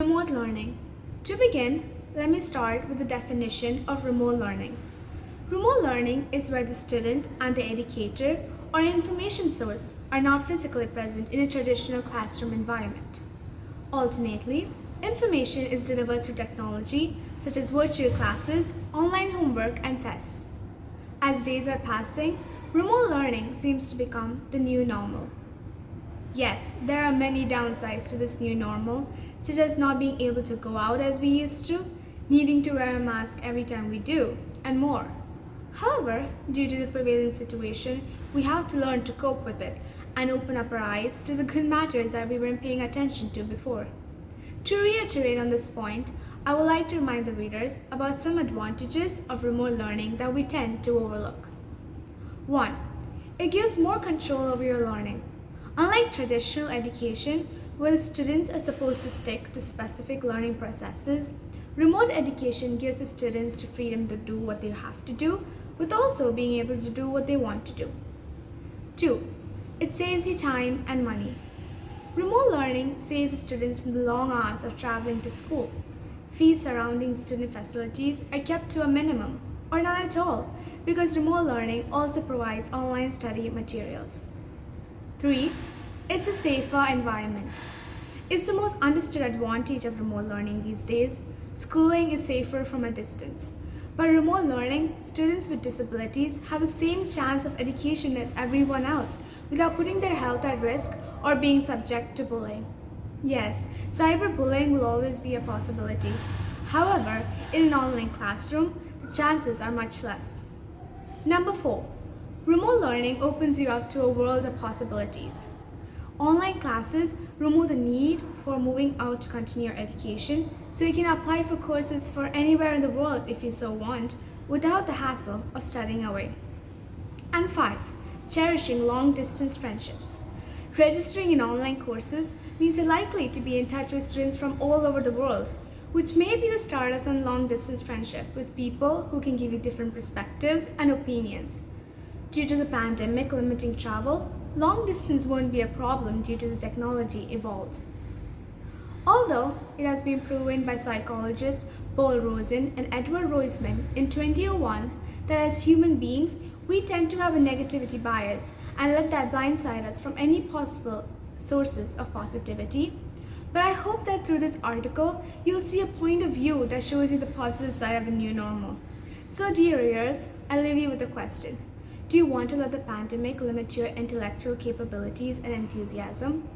Remote learning. To begin, let me start with the definition of remote learning. Remote learning is where the student and the educator or information source are not physically present in a traditional classroom environment. Alternately, information is delivered through technology such as virtual classes, online homework, and tests. As days are passing, remote learning seems to become the new normal. Yes, there are many downsides to this new normal, such as not being able to go out as we used to, needing to wear a mask every time we do, and more. However, due to the prevailing situation, we have to learn to cope with it and open up our eyes to the good matters that we weren't paying attention to before. To reiterate on this point, I would like to remind the readers about some advantages of remote learning that we tend to overlook. 1. It gives more control over your learning. Unlike traditional education, where the students are supposed to stick to specific learning processes, remote education gives the students the freedom to do what they have to do, with also being able to do what they want to do. 2. It saves you time and money. Remote learning saves the students from the long hours of traveling to school. Fees surrounding student facilities are kept to a minimum, or not at all, because remote learning also provides online study materials. 3. It's a safer environment. It's the most understood advantage of remote learning these days. Schooling is safer from a distance. By remote learning, students with disabilities have the same chance of education as everyone else without putting their health at risk or being subject to bullying. Yes, cyberbullying will always be a possibility. However, in an online classroom, the chances are much less. Number 4. Remote learning opens you up to a world of possibilities. Online classes remove the need for moving out to continue your education, so you can apply for courses for anywhere in the world if you so want, without the hassle of studying away. And 5. Cherishing long-distance friendships. Registering in online courses means you're likely to be in touch with students from all over the world, which may be the start of some long-distance friendship with people who can give you different perspectives and opinions. Due to the pandemic limiting travel, long distance won't be a problem due to the technology evolved. Although it has been proven by psychologists Paul Rosen and Edward Roisman in 2001 that as human beings, we tend to have a negativity bias and let that blindside us from any possible sources of positivity. But I hope that through this article, you'll see a point of view that shows you the positive side of the new normal. So dear readers, I leave you with a question. Do you want to let the pandemic limit your intellectual capabilities and enthusiasm?